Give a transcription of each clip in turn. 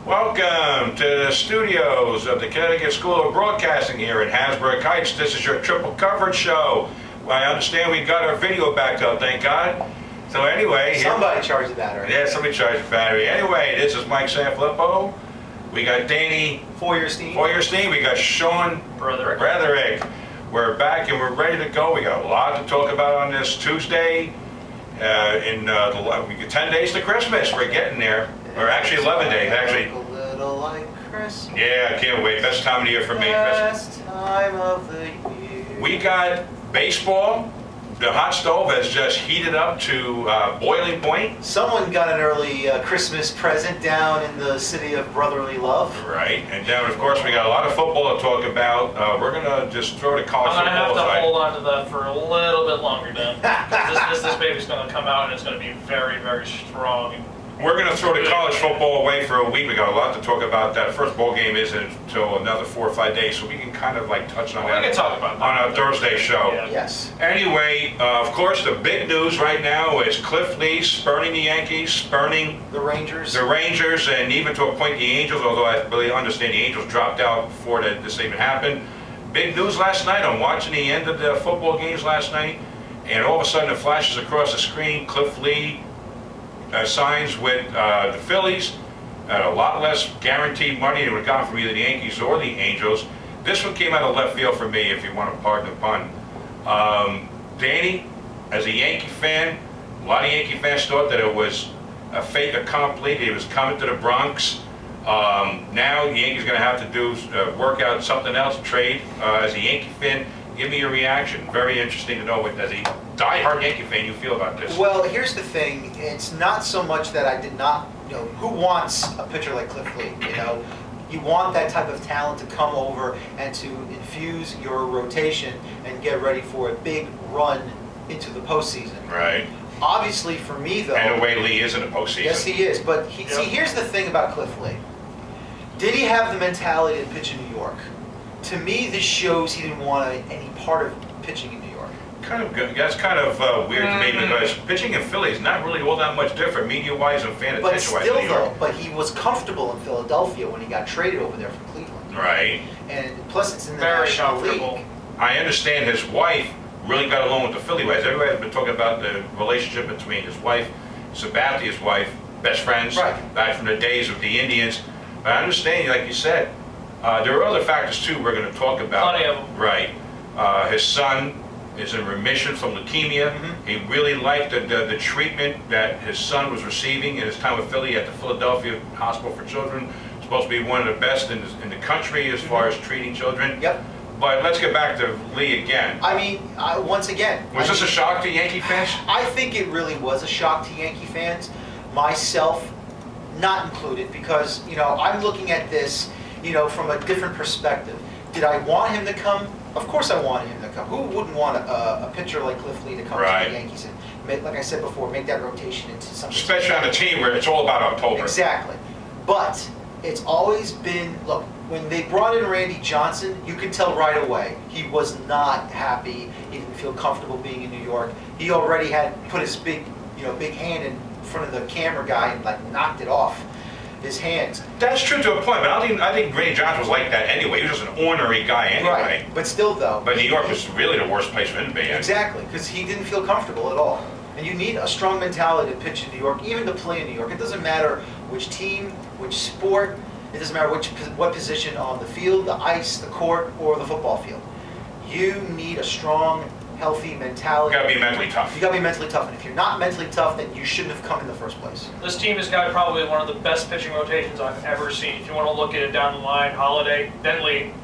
Welcome to the studios of the Connecticut School of Broadcasting here in Hasbrook Heights. This is your triple coverage show. Well, I understand we got our video backed up, thank God. So anyway, somebody charged the battery. Yeah, somebody charged the battery. Anyway, this is Mike Sanfilippo. We got Danny Feuerstein. We got Sean Broderick. We're back and we're ready to go. We got a lot to talk about on this Tuesday. We got 10 days to Christmas. We're getting there. Or actually 11 days, actually. A little like Christmas. Yeah, I can't wait. Best time of the year for me. Best time of the year. We got baseball. The hot stove has just heated up to boiling point. Someone got an early Christmas present down in the city of brotherly love. Right, and then of course we got a lot of football to talk about. We're gonna just throw the college I'm football gonna have to aside. hold on to that for a little bit longer, Dan. this baby's gonna come out and it's gonna be very, very strong. We're going to throw the college football away for a week. We got a lot to talk about. That first bowl game isn't until another 4 or 5 days, so we can kind of like touch on that. We can talk about that on a Thursday show. Yeah. Yes. Anyway, of course, the big news right now is Cliff Lee spurning the Yankees, spurning the Rangers, and even to a point the Angels. Although I really understand the Angels dropped out before this even happened. Big news last night. I'm watching the end of the football games last night, and all of a sudden it flashes across the screen. Cliff Lee signs with the Phillies at a lot less guaranteed money than would have gotten from either the Yankees or the Angels. This one came out of left field for me, if you want to pardon the pun. Danny, as a Yankee fan, a lot of Yankee fans thought that it was a fait accompli. He was coming to the Bronx. Now the Yankees going to have to do work out something else, trade. As a Yankee fan, give me your reaction. Very interesting to know what, as a die-hard Yankee fan, you feel about this. Well, here's the thing. It's not so much that I did not, who wants a pitcher like Cliff Lee? You want that type of talent to come over and to infuse your rotation and get ready for a big run into the postseason. Right. Obviously, for me, though. And the way Lee is in the postseason. Yes, he is. But see, here's the thing about Cliff Lee. Did he have the mentality to pitch in New York? To me, this shows he didn't want any part of pitching in New York. Kind of good. That's kind of weird to me because pitching in Philly is not really all that much different, media-wise and fan But attention-wise. still, in New York. though, but he was comfortable in Philadelphia when he got traded over there from Cleveland. Right. And plus, it's in the Very National comfortable. League. I understand his wife really got along with the Philly guys. Everybody's been talking about the relationship between his wife, Sabathia's wife, best friends, Right. back from the days of the Indians. But I understand, like you said, there are other factors too we're going to talk about. Plenty of them. Right. His son is in remission from leukemia. Mm-hmm. He really liked the treatment that his son was receiving in his time with Philly at the Philadelphia Hospital for Children. It's supposed to be one of the best in the country as far as treating children. Yep. But let's get back to Lee again. I mean, once again. Was this a shock to Yankee fans? I think it really was a shock to Yankee fans, myself not included, because, I'm looking at this, from a different perspective. Did I want him to come? Of course I wanted him to come. Who wouldn't want a pitcher like Cliff Lee to come Right. to the Yankees and, like I said before, make that rotation into something? Especially on a team where it's all about October. Exactly. But it's always been, look, when they brought in Randy Johnson, you could tell right away he was not happy. He didn't feel comfortable being in New York. He already had put his big hand in front of the camera guy and knocked it off his hands. That's true to a point, but I think Randy Johnson was like that anyway. He was just an ornery guy anyway. Right. But still, though. But New York was really the worst place for him to be in. Exactly, because he didn't feel comfortable at all. And you need a strong mentality to pitch in New York, even to play in New York. It doesn't matter which team, which sport. It doesn't matter what position on the field, the ice, the court, or the football field. You need a strong, healthy mentality. You gotta be mentally tough. You gotta be mentally tough, and if you're not mentally tough, then you shouldn't have come in the first place. This team has got probably one of the best pitching rotations I've ever seen. If you want to look at it down the line, Holiday, then Lee,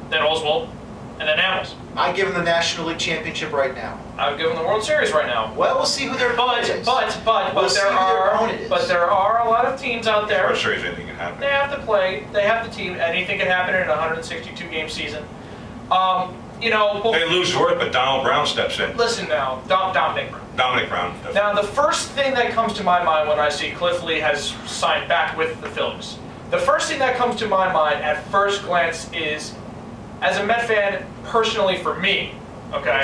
then Oswald, and then Amos. I give them the National League Championship right now. I would give them the World Series right now. Well, we'll see who their opponent is. But We'll see who their opponent is. there are a lot of teams out there. World Series, anything can happen. They have to play. They have the team. Anything can happen in a 162 game season. They lose Worth, but Donald Brown steps in. Listen now, Dominic Brown. Dominic Brown. Now, the first thing that comes to my mind when I see Cliff Lee has signed back with the Phillies, the first thing that comes to my mind at first glance is, as a Met fan, personally for me, okay?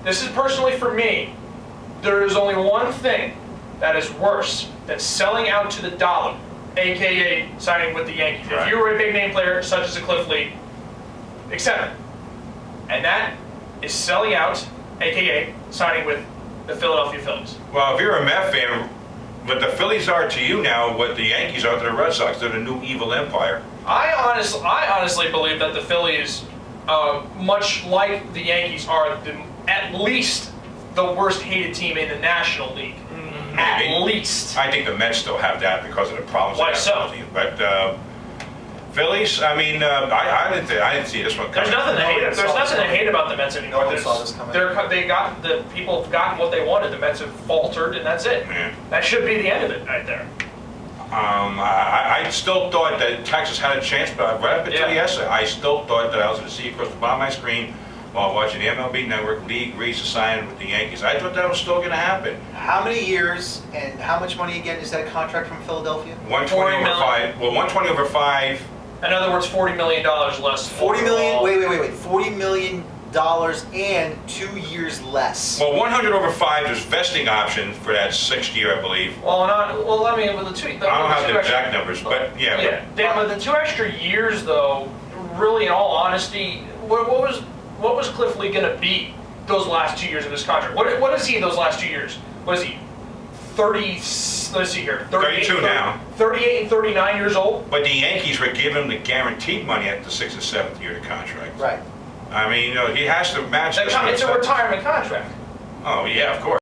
This is personally for me. There is only one thing that is worse than selling out to the dollar AKA signing with the Yankees. Right. If you were a big name player, such as a Cliff Lee, accept it. And that is selling out, AKA signing with the Philadelphia Phillies. Well, if you're a Met fan, what the Phillies are to you now, what the Yankees are to the Red Sox, they're the new evil empire. I honestly believe that the Phillies, much like the Yankees, are at least the worst hated team in the National League. At Maybe. least. I think the Mets still have that because of the problems. Why they have so? with the team. But Phillies, I mean, I didn't see this one There's coming. nothing to hate. There's nothing to hate about the Mets anymore. No one saw this coming. The people have gotten what they wanted. The Mets have faltered, and that's it. Yeah. That should be the end of it right there. I still thought that Texas had a chance, but I read up until Yeah. yesterday. I still thought that I was going to see across the bottom of my screen while watching the MLB Network, Lee agrees to sign with the Yankees. I thought that was still going to happen. How many years and how much money again is that contract from Philadelphia? 120 40 over million. 5. Well, 120 over 5. In other words, $40 million less. 40 million, overall. wait, $40 million and 2 years less. Well, 100 over 5, there's vesting option for that 6th year, I believe. Well, I mean, with the two. I don't have the exact numbers, but yeah. Yeah, but the 2 extra years, though, really, in all honesty, what was Cliff Lee gonna be those last 2 years of his contract? What is he those last 2 years? What is he? 30. Let's see here. 32 now. 38 and 39 years old. But the Yankees were giving him the guaranteed money at the 6th and 7th year of the contract. Right. I mean, he has to match this. It's a retirement contract. Oh, yeah, of course.